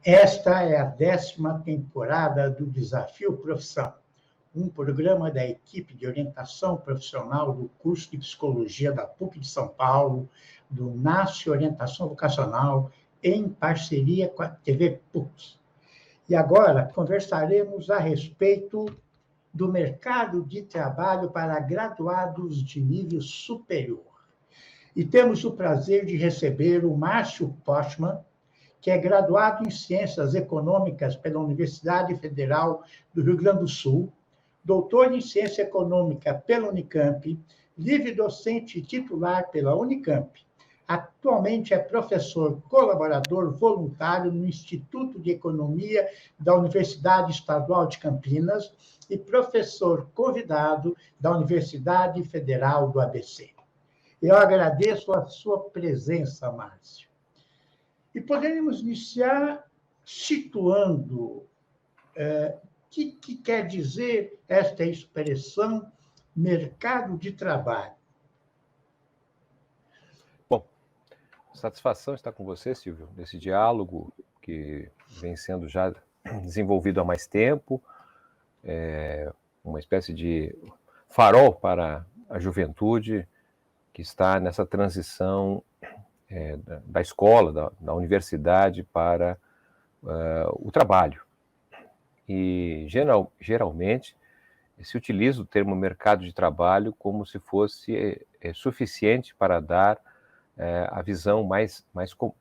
Esta é a 10ª temporada do Desafio Profissão, um programa da equipe de orientação profissional do curso de Psicologia da PUC de São Paulo, do NASCE Orientação Vocacional, em parceria com a TV PUC. E agora conversaremos a respeito do mercado de trabalho para graduados de nível superior. E temos o prazer de receber o Márcio Postman, que é graduado em Ciências Econômicas pela Universidade Federal do Rio Grande do Sul, doutor em Ciência Econômica pela Unicamp, livre docente titular pela Unicamp. Atualmente é professor colaborador voluntário no Instituto de Economia da Universidade Estadual de Campinas e professor convidado da Universidade Federal do ABC. Eu agradeço a sua presença, Márcio. E poderíamos iniciar situando o que quer dizer esta expressão mercado de trabalho. Bom, satisfação estar com você, Silvio, nesse diálogo que vem sendo já desenvolvido há mais tempo, uma espécie de farol para a juventude que está nessa transição da escola, da universidade para o trabalho. E, geralmente, se utiliza o termo mercado de trabalho como se fosse suficiente para dar a visão mais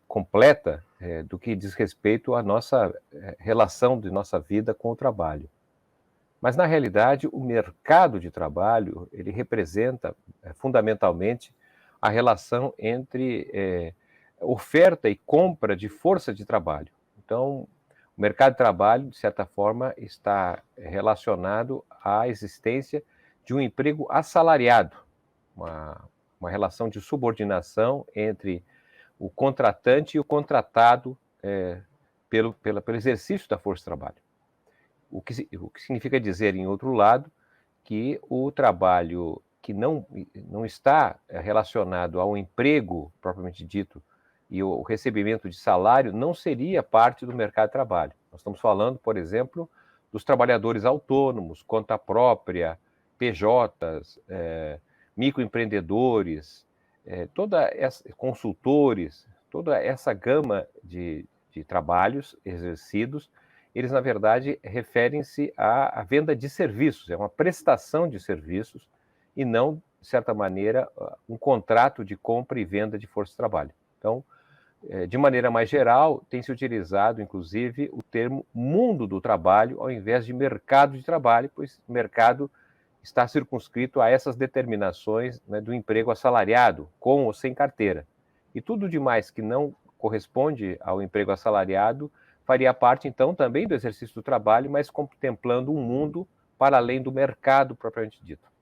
completa do que diz respeito à nossa relação de nossa vida com o trabalho. Mas, na realidade, o mercado de trabalho, ele representa fundamentalmente a relação entre oferta e compra de força de trabalho. Então, o mercado de trabalho, de certa forma, está relacionado à existência de um emprego assalariado, uma relação de subordinação entre o contratante e o contratado pelo exercício da força de trabalho. O que significa dizer, em outro lado, que o trabalho que não está relacionado ao emprego, propriamente dito, e o recebimento de salário não seria parte do mercado de trabalho. Nós estamos falando, por exemplo, dos trabalhadores autônomos, conta própria, PJs, microempreendedores, consultores, toda essa gama de trabalhos exercidos, eles, na verdade, referem-se à venda de serviços, é uma prestação de serviços e não, de certa maneira, um contrato de compra e venda de força de trabalho. Então, de maneira mais geral, tem se utilizado, inclusive, o termo mundo do trabalho ao invés de mercado de trabalho, pois o mercado está circunscrito a essas determinações, né, do emprego assalariado, com ou sem carteira. E tudo demais que não corresponde ao emprego assalariado faria parte, então, também do exercício do trabalho, mas contemplando um mundo para além do mercado propriamente dito.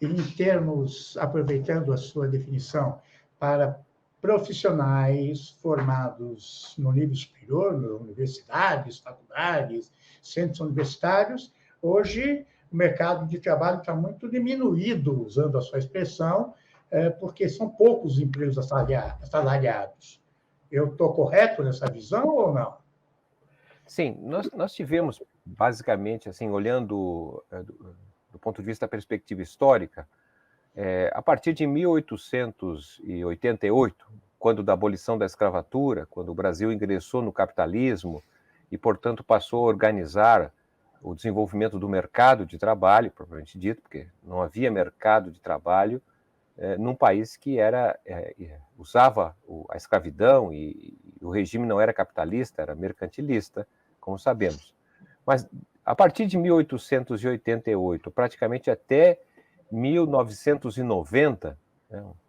Em termos, aproveitando a sua definição, para profissionais formados no nível superior, nas universidades, faculdades, centros universitários, hoje o mercado de trabalho está muito diminuído, usando a sua expressão, porque são poucos empregos assalariados. Eu estou correto nessa visão ou não? Sim, nós tivemos, basicamente, assim, olhando do ponto de vista da perspectiva histórica, a partir de 1888, quando da abolição da escravatura, quando o Brasil ingressou no capitalismo e, portanto, passou a organizar o desenvolvimento do mercado de trabalho, propriamente dito, porque não havia mercado de trabalho num país que usava a escravidão e o regime não era capitalista, era mercantilista, como sabemos. Mas, a partir de 1888, praticamente até 1990,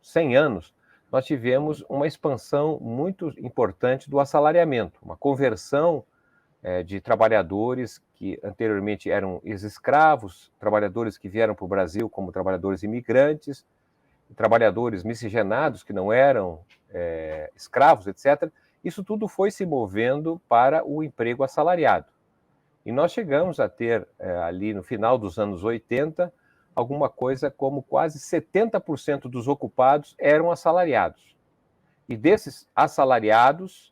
100 anos, nós tivemos uma expansão muito importante do assalariamento, uma conversão de trabalhadores que anteriormente eram ex-escravos, trabalhadores que vieram para o Brasil como trabalhadores imigrantes, trabalhadores miscigenados que não eram escravos, etc. Isso tudo foi se movendo para o emprego assalariado. E nós chegamos a ter, ali no final dos anos 80, alguma coisa como quase 70% dos ocupados eram assalariados. E desses assalariados,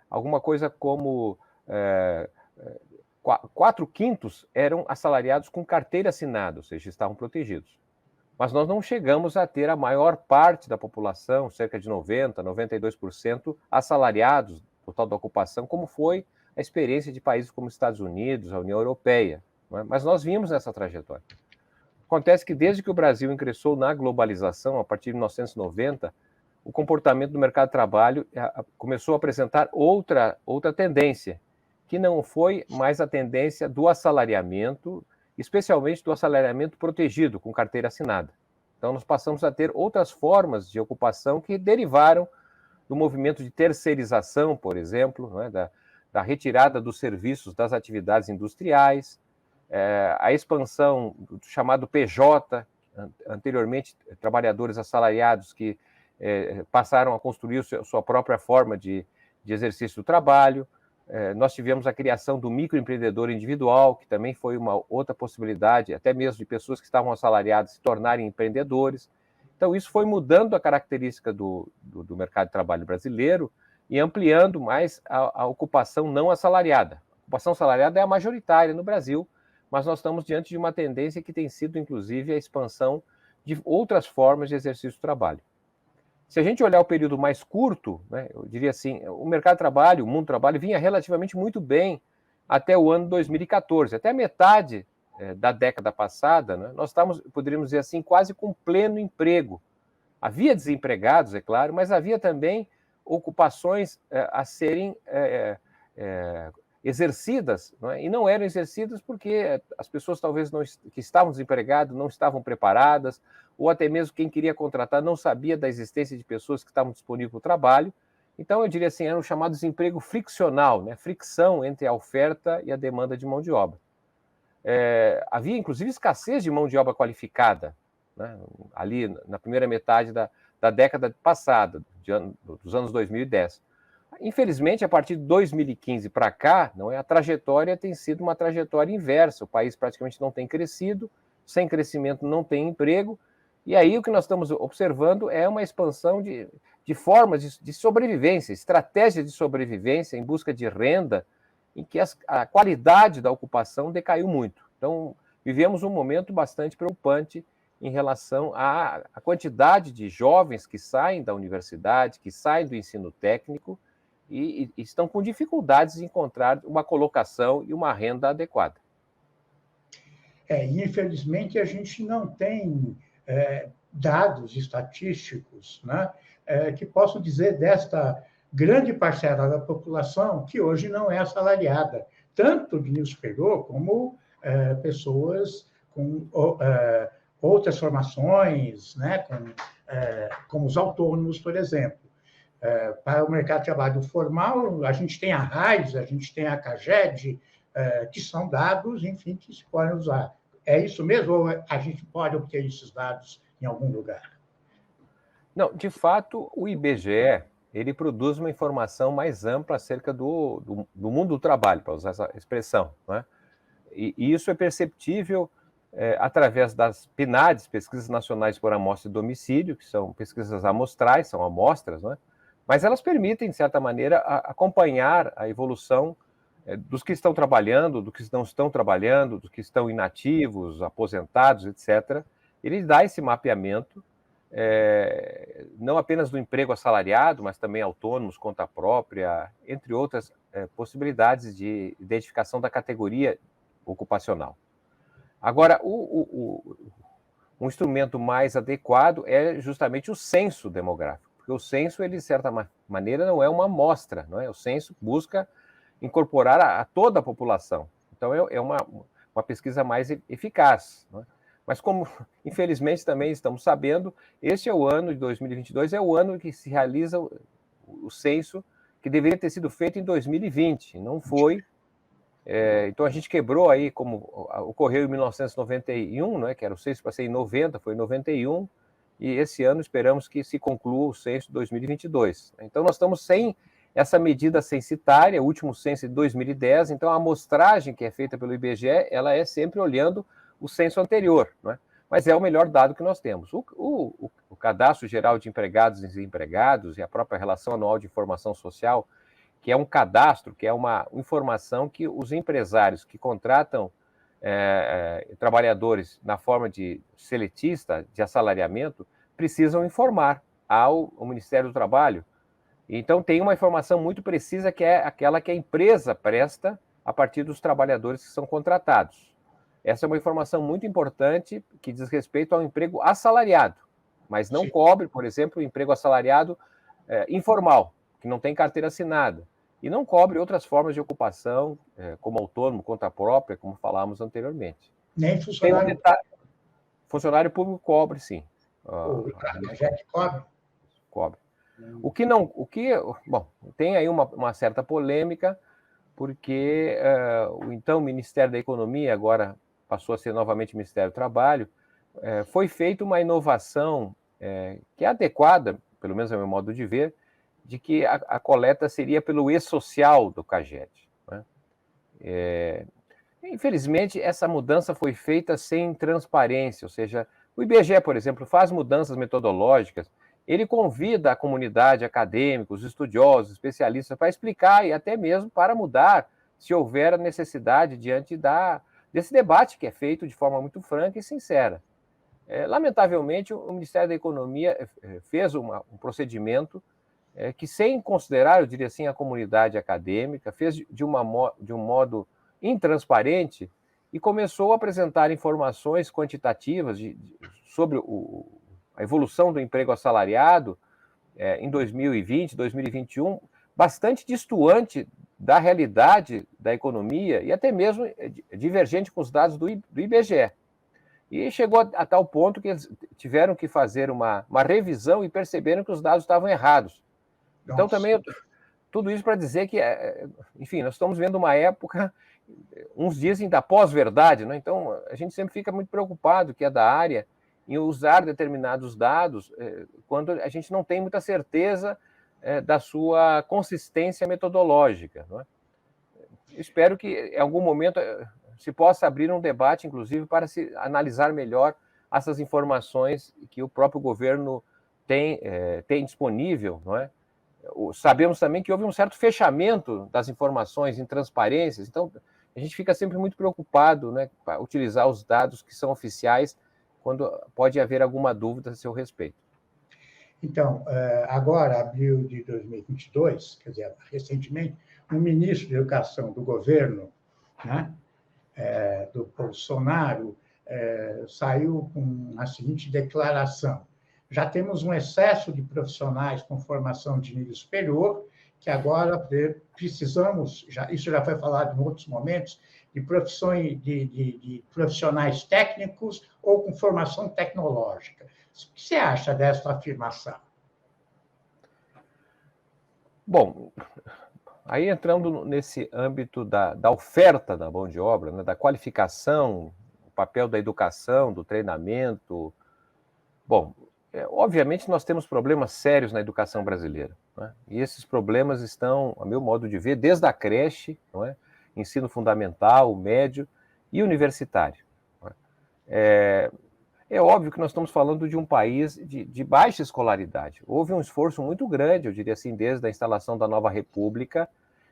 alguma coisa como 4/5 eram assalariados com carteira assinada, ou seja, estavam protegidos. Mas nós não chegamos a ter a maior parte da população, cerca de 90%, 92%, assalariados, total da ocupação, como foi a experiência de países como Estados Unidos, a União Europeia. Não é? Mas nós vimos essa trajetória. Acontece que desde que o Brasil ingressou na globalização, a partir de 1990, o comportamento do mercado de trabalho começou a apresentar outra tendência, que não foi mais a tendência do assalariamento, especialmente do assalariamento protegido, com carteira assinada. Então, nós passamos a ter outras formas de ocupação que derivaram do movimento de terceirização, por exemplo, não é? da retirada dos serviços das atividades industriais, a expansão do chamado PJ, anteriormente trabalhadores assalariados que passaram a construir sua própria forma de exercício do trabalho. Nós tivemos a criação do microempreendedor individual, que também foi uma outra possibilidade, até mesmo de pessoas que estavam assalariadas se tornarem empreendedores. Então, isso foi mudando a característica do mercado de trabalho brasileiro e ampliando mais a ocupação não assalariada. A ocupação assalariada é a majoritária no Brasil, mas nós estamos diante de uma tendência que tem sido, inclusive, a expansão de outras formas de exercício do trabalho. Se a gente olhar o período mais curto, né, eu diria assim, o mercado de trabalho, o mundo do trabalho vinha relativamente muito bem até o ano 2014, até a metade da década passada, né, nós estávamos, poderíamos dizer assim, quase com pleno emprego. Havia desempregados, é claro, mas havia também ocupações a serem exercidas, não é? E não eram exercidas porque as pessoas talvez que estavam desempregadas não estavam preparadas, ou até mesmo quem queria contratar não sabia da existência de pessoas que estavam disponíveis para o trabalho. Então, eu diria assim, era um chamado desemprego friccional, né? Fricção entre a oferta e a demanda de mão de obra. Havia, inclusive, escassez de mão de obra qualificada, né? Ali na primeira metade da década passada, dos anos 2010. Infelizmente, a partir de 2015 para cá, a trajetória tem sido uma trajetória inversa. O país praticamente não tem crescido, sem crescimento não tem emprego, e aí o que nós estamos observando é uma expansão de formas de sobrevivência, estratégias de sobrevivência em busca de renda, em que a qualidade da ocupação decaiu muito. Então, vivemos um momento bastante preocupante em relação à quantidade de jovens que saem da universidade, que saem do ensino técnico, e estão com dificuldades em encontrar uma colocação e uma renda adequada. Infelizmente, a gente não tem dados estatísticos, né, que possam dizer desta grande parcela da população que hoje não é assalariada, tanto de nível superior como pessoas com outras formações, né, como os autônomos, por exemplo. Para o mercado de trabalho formal, a gente tem a RAIS, a gente tem a CAGED, que são dados, enfim, que se podem usar. É isso mesmo ou a gente pode obter esses dados em algum lugar? Não, de fato, o IBGE ele produz uma informação mais ampla acerca do mundo do trabalho, para usar essa expressão, não é? E isso é perceptível através das PNADs, Pesquisas Nacionais por Amostra de Domicílio, que são pesquisas amostrais, são amostras, não é? Mas elas permitem, de certa maneira, acompanhar a evolução dos que estão trabalhando, dos que não estão trabalhando, dos que estão inativos, aposentados, etc. Ele dá esse mapeamento, não apenas do emprego assalariado, mas também autônomos, conta própria, entre outras possibilidades de identificação da categoria ocupacional. Agora, um instrumento mais adequado é justamente o censo demográfico. Porque o censo, ele, de certa maneira, não é uma amostra, não é? O censo busca incorporar a toda a população. Então, é uma pesquisa mais eficaz, não é? Mas como, infelizmente, também estamos sabendo, este é o ano de 2022, é o ano que se realiza o censo que deveria ter sido feito em 2020, não foi. Então, a gente quebrou aí, como ocorreu em 1991, né, que era o censo para ser em 90, foi em 91, e esse ano esperamos que se conclua o censo de 2022. Então, nós estamos sem essa medida censitária, o último censo de 2010, então a amostragem que é feita pelo IBGE, ela é sempre olhando o censo anterior, não é? Mas é o melhor dado que nós temos. O Cadastro Geral de Empregados e Desempregados e a própria Relação Anual de Informação Social, que é um cadastro, que é uma informação que os empresários que contratam trabalhadores na forma de seletista, de assalariamento, precisam informar ao Ministério do Trabalho. Então, tem uma informação muito precisa, que é aquela que a empresa presta a partir dos trabalhadores que são contratados. Essa é uma informação muito importante que diz respeito ao emprego assalariado, mas não cobre, por exemplo, o emprego assalariado informal, que não tem carteira assinada, e não cobre outras formas de ocupação, como autônomo, conta própria, como falamos anteriormente. Nem funcionário. Funcionário público cobre, sim. O CAGED cobre? Cobre. Bom, tem aí uma certa polêmica, porque o então Ministério da Economia, agora passou a ser novamente Ministério do Trabalho, foi feita uma inovação que é adequada, pelo menos ao meu modo de ver, de que a coleta seria pelo e-social do CAGED. Né? Infelizmente, essa mudança foi feita sem transparência, ou seja, o IBGE, por exemplo, faz mudanças metodológicas, ele convida a comunidade acadêmica, os estudiosos, especialistas, para explicar e até mesmo para mudar, se houver a necessidade, diante desse debate que é feito de forma muito franca e sincera. Lamentavelmente, o Ministério da Economia fez um procedimento que, sem considerar, eu diria assim, a comunidade acadêmica, fez de um modo intransparente e começou a apresentar informações quantitativas sobre a evolução do emprego assalariado em 2020, 2021, bastante distoante da realidade da economia e até mesmo divergente com os dados do IBGE. E chegou a tal ponto que eles tiveram que fazer uma revisão e perceberam que os dados estavam errados. Então, também, tudo isso para dizer que, enfim, nós estamos vendo uma época, uns dizem da pós-verdade, né? Então, a gente sempre fica muito preocupado, que é da área, em usar determinados dados quando a gente não tem muita certeza da sua consistência metodológica. Não é? Espero que, em algum momento, se possa abrir um debate, inclusive, para se analisar melhor essas informações que o próprio governo tem disponível, não é? Sabemos também que houve um certo fechamento das informações, intransparências, então a gente fica sempre muito preocupado, né, para utilizar os dados que são oficiais quando pode haver alguma dúvida a seu respeito. Então, agora, abril de 2022, quer dizer, recentemente, o ministro da Educação do governo, né, do Bolsonaro, saiu com a seguinte declaração: já temos um excesso de profissionais com formação de nível superior, que agora precisamos, isso já foi falado em outros momentos, de profissionais técnicos ou com formação tecnológica. O que você acha dessa afirmação? Bom, aí entrando nesse âmbito da oferta da mão de obra, né, da qualificação, o papel da educação, do treinamento. Bom, obviamente nós temos problemas sérios na educação brasileira, né? E esses problemas estão, a meu modo de ver, desde a creche, não é? Ensino fundamental, médio e universitário. Não é? É óbvio que nós estamos falando de um país de baixa escolaridade. Houve um esforço muito grande, eu diria assim, desde a instalação da nova república,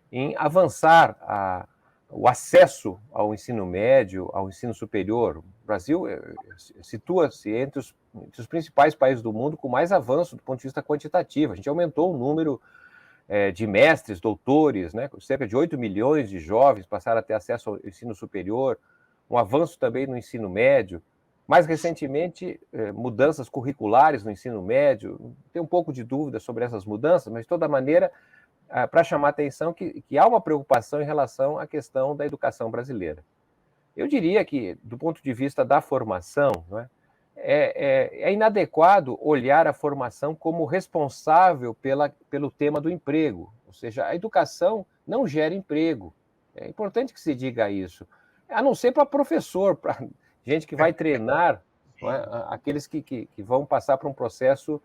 em avançar o acesso ao ensino médio, ao ensino superior. O Brasil situa-se entre os principais países do mundo com mais avanço do ponto de vista quantitativo. A gente aumentou o número de mestres, doutores, né? Cerca de 8 milhões de jovens passaram a ter acesso ao ensino superior, um avanço também no ensino médio. Mais recentemente, mudanças curriculares no ensino médio. Tem um pouco de dúvida sobre essas mudanças, mas, de toda maneira, para chamar a atenção que há uma preocupação em relação à questão da educação brasileira. Eu diria que, do ponto de vista da formação, não é, é inadequado olhar a formação como responsável pelo tema do emprego. Ou seja, a educação não gera emprego. É importante que se diga isso. A não ser para professor, para gente que vai treinar, não é, aqueles que vão passar por um processo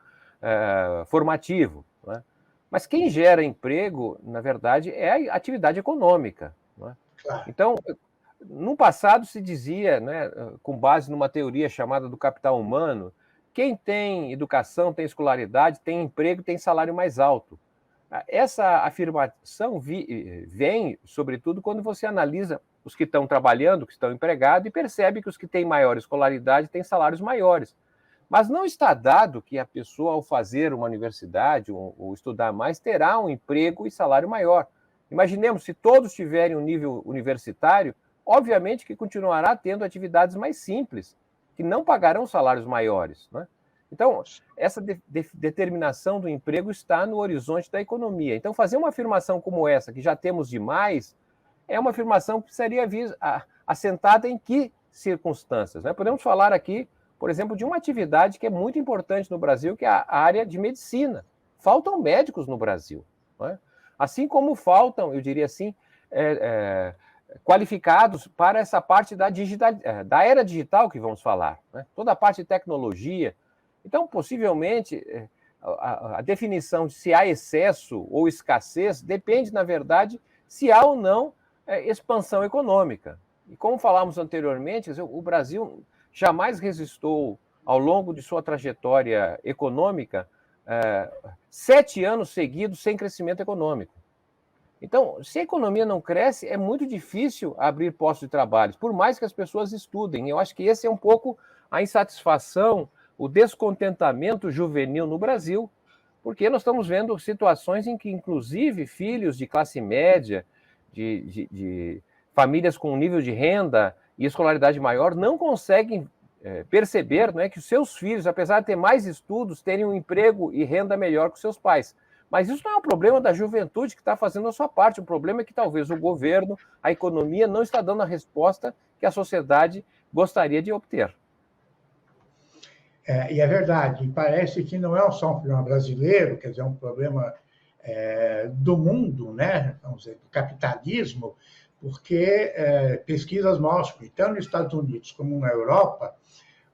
formativo. Não é? Mas quem gera emprego, na verdade, é a atividade econômica. Não é? Então, no passado se dizia, né, com base numa teoria chamada do capital humano, quem tem educação, tem escolaridade, tem emprego, tem salário mais alto. Essa afirmação vem, sobretudo, quando você analisa os que estão trabalhando, que estão empregados, e percebe que os que têm maior escolaridade têm salários maiores. Mas não está dado que a pessoa, ao fazer uma universidade ou estudar mais, terá um emprego e salário maior. Imaginemos, se todos tiverem um nível universitário, obviamente que continuará tendo atividades mais simples, que não pagarão salários maiores, né? Então, essa determinação do emprego está no horizonte da economia. Então, fazer uma afirmação como essa, que já temos demais, é uma afirmação que precisaria vir assentada em que circunstâncias, né? Podemos falar aqui, por exemplo, de uma atividade que é muito importante no Brasil, que é a área de medicina. Faltam médicos no Brasil, né? Assim como faltam, eu diria assim, qualificados para essa parte da era digital que vamos falar, né? Toda a parte de tecnologia. Então, possivelmente, a definição de se há excesso ou escassez depende, na verdade, se há ou não expansão econômica. E como falamos anteriormente, o Brasil jamais resistiu, ao longo de sua trajetória econômica, 7 anos seguidos sem crescimento econômico. Então, se a economia não cresce, é muito difícil abrir postos de trabalho, por mais que as pessoas estudem. Eu acho que esse é um pouco a insatisfação, o descontentamento juvenil no Brasil, porque nós estamos vendo situações em que, inclusive, filhos de classe média, de famílias com nível de renda e escolaridade maior, não conseguem perceber, né, que os seus filhos, apesar de ter mais estudos, terem um emprego e renda melhor que os seus pais. Mas isso não é um problema da juventude que está fazendo a sua parte. O problema é que talvez o governo, a economia, não está dando a resposta que a sociedade gostaria de obter. E é verdade, parece que não é só um problema brasileiro, quer dizer, é um problema do mundo, né? Vamos dizer, do capitalismo, porque pesquisas mostram que, tanto nos Estados Unidos como na Europa,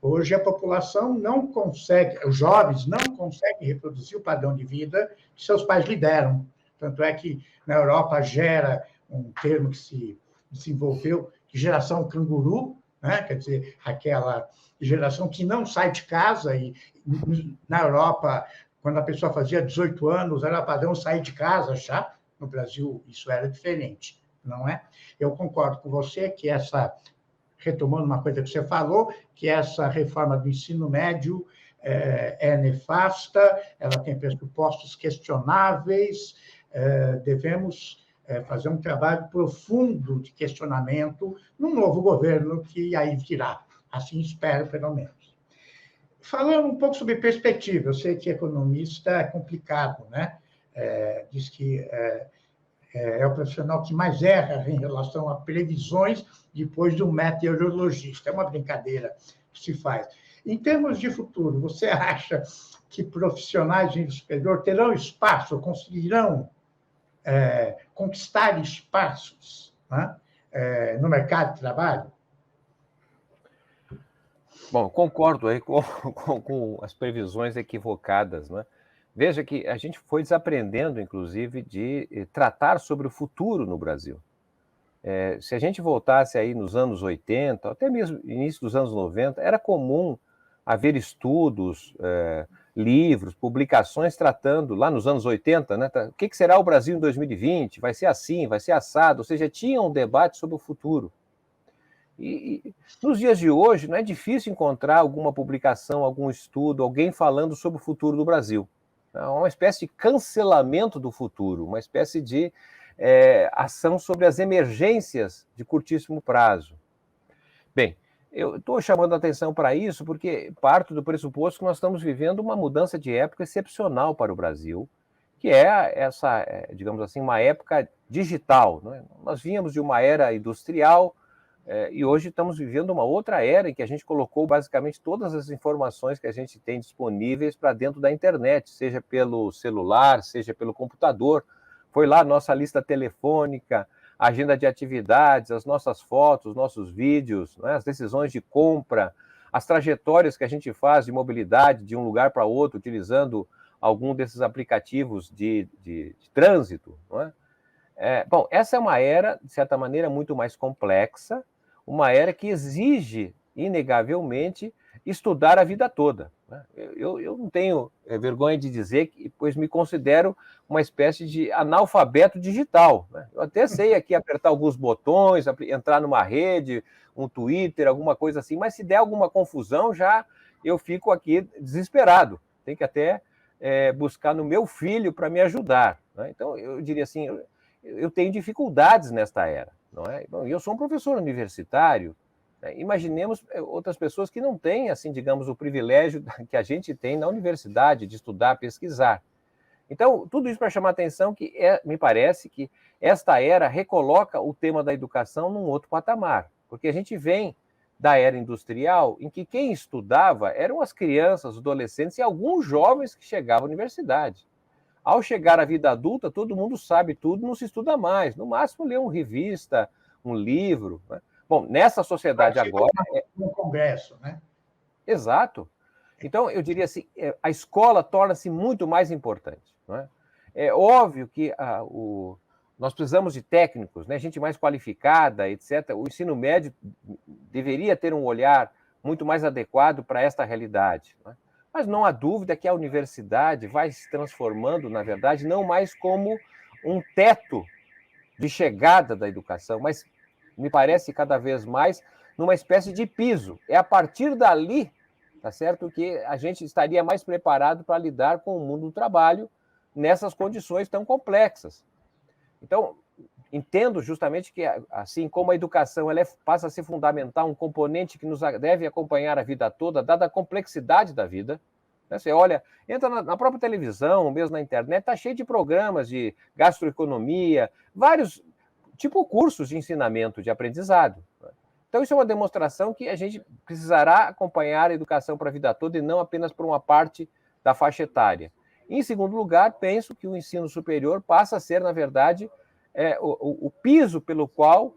hoje a população não consegue, os jovens não conseguem reproduzir o padrão de vida que seus pais lhe deram. Tanto é que na Europa gera um termo que se desenvolveu, de geração canguru, né? Quer dizer, aquela geração que não sai de casa, e na Europa, quando a pessoa fazia 18 anos, era padrão sair de casa já. No Brasil, isso era diferente, não é? Eu concordo com você que retomando uma coisa que você falou, que essa reforma do ensino médio é nefasta, ela tem pressupostos questionáveis, devemos fazer um trabalho profundo de questionamento num novo governo que aí virá. Assim espero, pelo menos. Falando um pouco sobre perspectiva, eu sei que economista é complicado, né? Diz que é o profissional que mais erra em relação a previsões depois do meteorologista. É uma brincadeira que se faz. Em termos de futuro, você acha que profissionais de nível superior terão espaço, conseguirão conquistar espaços, né, no mercado de trabalho? Bom, concordo aí com as previsões equivocadas, né? Veja que a gente foi desaprendendo, inclusive, de tratar sobre o futuro no Brasil. Se a gente voltasse aí nos anos 80, até mesmo início dos anos 90, era comum haver estudos, livros, publicações tratando, lá nos anos 80, né, o que será o Brasil em 2020? Vai ser assim, vai ser assado? Ou seja, tinha um debate sobre o futuro. E nos dias de hoje, não é difícil encontrar alguma publicação, algum estudo, alguém falando sobre o futuro do Brasil. É uma espécie de cancelamento do futuro, uma espécie de ação sobre as emergências de curtíssimo prazo. Bem, eu estou chamando a atenção para isso porque parto do pressuposto que nós estamos vivendo uma mudança de época excepcional para o Brasil, que é essa, digamos assim, uma época digital, né? Nós vínhamos de uma era industrial, e hoje estamos vivendo uma outra era em que a gente colocou basicamente todas as informações que a gente tem disponíveis para dentro da internet, seja pelo celular, seja pelo computador. Foi lá a nossa lista telefônica, a agenda de atividades, as nossas fotos, os nossos vídeos, né, as decisões de compra, as trajetórias que a gente faz de mobilidade de um lugar para outro, utilizando algum desses aplicativos de trânsito. Não é? Bom, essa é uma era, de certa maneira, muito mais complexa, uma era que exige, inegavelmente, estudar a vida toda. Né? Eu não tenho vergonha de dizer que, pois me considero uma espécie de analfabeto digital. Né? Eu até sei aqui apertar alguns botões, entrar numa rede, um Twitter, alguma coisa assim, mas se der alguma confusão, já eu fico aqui desesperado. Tem que até buscar no meu filho para me ajudar. Né? Então, eu diria assim, eu tenho dificuldades nesta era. Não é? Bom, eu sou um professor universitário. Imaginemos outras pessoas que não têm, assim, digamos, o privilégio que a gente tem na universidade de estudar, pesquisar. Então, tudo isso para chamar a atenção que me parece que esta era recoloca o tema da educação num outro patamar, porque a gente vem da era industrial em que quem estudava eram as crianças, os adolescentes e alguns jovens que chegavam à universidade. Ao chegar à vida adulta, todo mundo sabe tudo, não se estuda mais. No máximo, lê uma revista, um livro. Né? Bom, nessa sociedade agora... Um congresso, né? Exato. Então, eu diria assim, a escola torna-se muito mais importante. Não é? É óbvio que nós precisamos de técnicos, né? Gente mais qualificada, etc. O ensino médio deveria ter um olhar muito mais adequado para esta realidade. Não é? Mas não há dúvida que a universidade vai se transformando, na verdade, não mais como um teto de chegada da educação, mas me parece cada vez mais numa espécie de piso. É a partir dali, tá certo, que a gente estaria mais preparado para lidar com o mundo do trabalho nessas condições tão complexas. Então, entendo justamente que, assim como a educação ela passa a ser fundamental, um componente que nos deve acompanhar a vida toda, dada a complexidade da vida. Né? Você olha, entra na própria televisão, mesmo na internet, está cheio de programas de gastroeconomia, vários tipo cursos de ensinamento, de aprendizado. Então, isso é uma demonstração que a gente precisará acompanhar a educação para a vida toda e não apenas por uma parte da faixa etária. Em segundo lugar, penso que o ensino superior passa a ser, na verdade, o piso pelo qual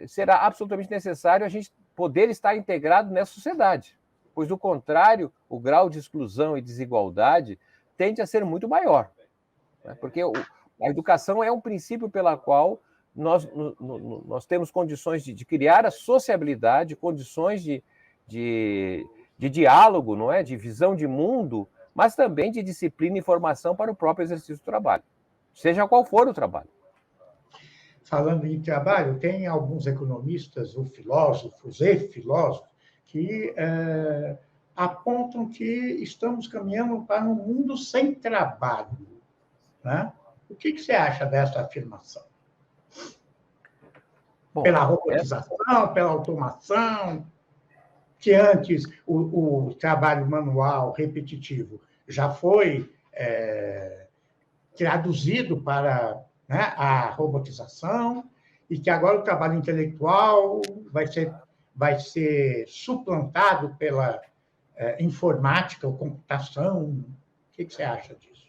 será absolutamente necessário a gente poder estar integrado nessa sociedade. Pois, do contrário, o grau de exclusão e desigualdade tende a ser muito maior. Né? Porque a educação é um princípio pela qual nós temos condições de criar a sociabilidade, condições de diálogo, não é? De visão de mundo, mas também de disciplina e formação para o próprio exercício do trabalho, seja qual for o trabalho. Falando em trabalho, tem alguns economistas ou filósofos que apontam que estamos caminhando para um mundo sem trabalho. Né? O que você acha dessa afirmação? Bom, pela robotização, pela automação, que antes o trabalho manual, repetitivo, já foi traduzido para a robotização, e que agora o trabalho intelectual vai ser suplantado pela informática ou computação. O que você acha disso?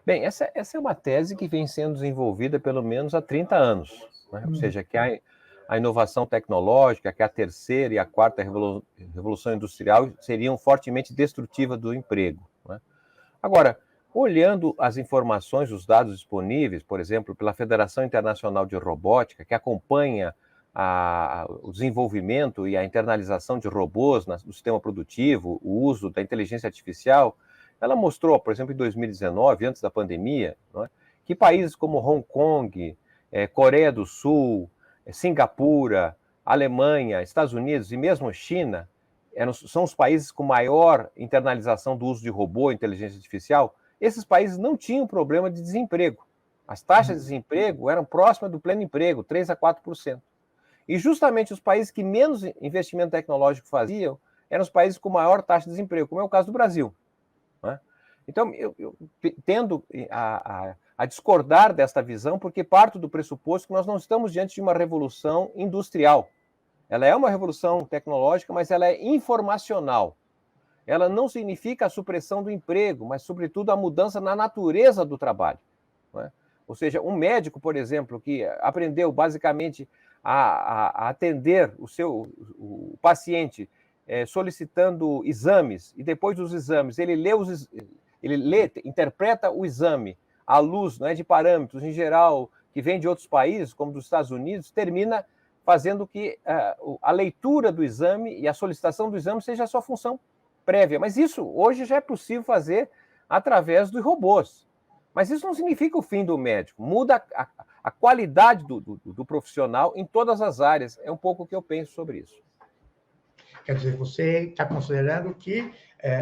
Bem, essa é uma tese que vem sendo desenvolvida pelo menos há 30 anos. Né? Ou seja, que a inovação tecnológica, que a terceira e a quarta revolução industrial seriam fortemente destrutivas do emprego. Né? Agora, olhando as informações, os dados disponíveis, por exemplo, pela Federação Internacional de Robótica, que acompanha o desenvolvimento e a internalização de robôs no sistema produtivo, o uso da inteligência artificial, ela mostrou, por exemplo, em 2019, antes da pandemia, não é, que países como Hong Kong, Coreia do Sul, Singapura, Alemanha, Estados Unidos e mesmo China são os países com maior internalização do uso de robô e inteligência artificial. Esses países não tinham problema de desemprego. As taxas de desemprego eram próximas do pleno emprego, 3% a 4%. E justamente os países que menos investimento tecnológico faziam eram os países com maior taxa de desemprego, como é o caso do Brasil. Né? Então, eu tendo a discordar desta visão, porque parto do pressuposto que nós não estamos diante de uma revolução industrial. Ela é uma revolução tecnológica, mas ela é informacional. Ela não significa a supressão do emprego, mas, sobretudo, a mudança na natureza do trabalho. Não é? Ou seja, um médico, por exemplo, que aprendeu basicamente a atender o paciente solicitando exames, e depois dos exames ele interpreta o exame à luz, não é, de parâmetros, em geral, que vem de outros países, como dos Estados Unidos, termina fazendo que a leitura do exame e a solicitação do exame seja a sua função prévia. Mas isso hoje já é possível fazer através dos robôs. Mas isso não significa o fim do médico. Muda a qualidade do profissional em todas as áreas. É um pouco o que eu penso sobre isso. Quer dizer, você está considerando que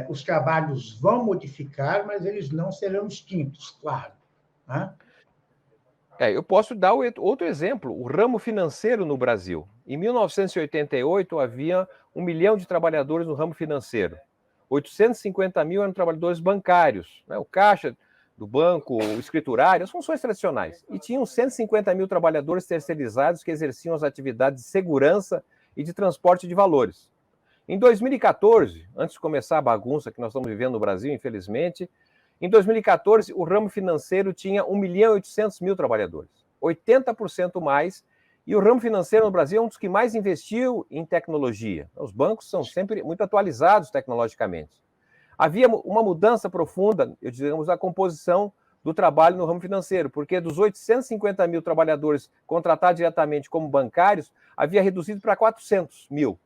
os trabalhos vão modificar, mas eles não serão extintos, claro. Né? Eu posso dar outro exemplo, o ramo financeiro no Brasil. Em 1988, havia 1 milhão de trabalhadores no ramo financeiro. 850 mil eram trabalhadores bancários, né? O caixa do banco, o escriturário, as funções tradicionais. E tinham 150 mil trabalhadores terceirizados que exerciam as atividades de segurança e de transporte de valores. Em 2014, antes de começar a bagunça que nós estamos vivendo no Brasil, infelizmente, em 2014, o ramo financeiro tinha 1 milhão e 800 mil trabalhadores, 80% mais, e o ramo financeiro no Brasil é um dos que mais investiu em tecnologia. Os bancos são sempre muito atualizados tecnologicamente. Havia uma mudança profunda, digamos, na composição do trabalho no ramo financeiro, porque dos 850 mil trabalhadores contratados diretamente como bancários, havia reduzido para 400 mil.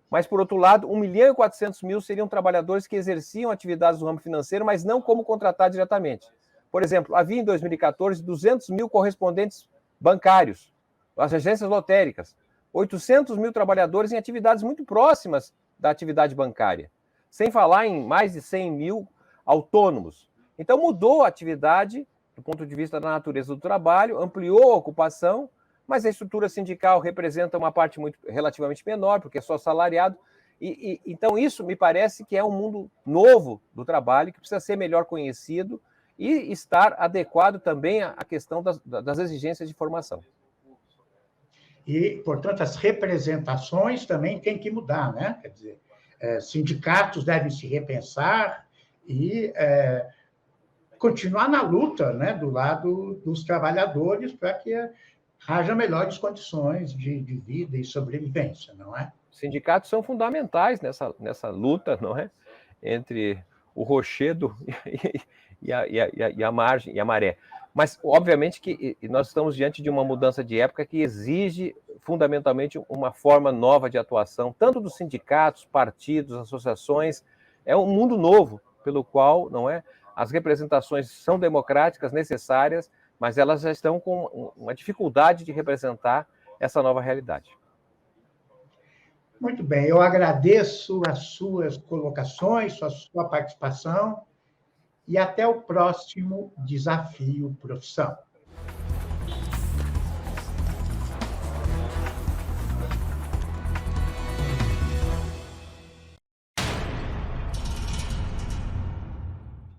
Mas, por outro lado, 1 milhão e 400 mil seriam trabalhadores que exerciam atividades no ramo financeiro, mas não como contratados diretamente. Por exemplo, havia em 2014 200 mil correspondentes bancários, as agências lotéricas, 800 mil trabalhadores em atividades muito próximas da atividade bancária, sem falar em mais de 100 mil autônomos. Então, mudou a atividade do ponto de vista da natureza do trabalho, ampliou a ocupação, mas a estrutura sindical representa uma parte relativamente menor, porque é só salariado. Então, isso me parece que é um mundo novo do trabalho, que precisa ser melhor conhecido e estar adequado também à questão das exigências de formação. E, portanto, as representações também têm que mudar, né? Quer dizer, sindicatos devem se repensar e continuar na luta, né, do lado dos trabalhadores para que haja melhores condições de vida e sobrevivência, não é? Sindicatos são fundamentais nessa luta, não é? Entre o rochedo e a margem e a maré. Mas, obviamente, que nós estamos diante de uma mudança de época que exige, fundamentalmente, uma forma nova de atuação, tanto dos sindicatos, partidos, associações. É um mundo novo, pelo qual, não é? As representações são democráticas, necessárias, mas elas já estão com uma dificuldade de representar essa nova realidade. Muito bem, eu agradeço as suas colocações, a sua participação, e até o próximo Desafio Profissão.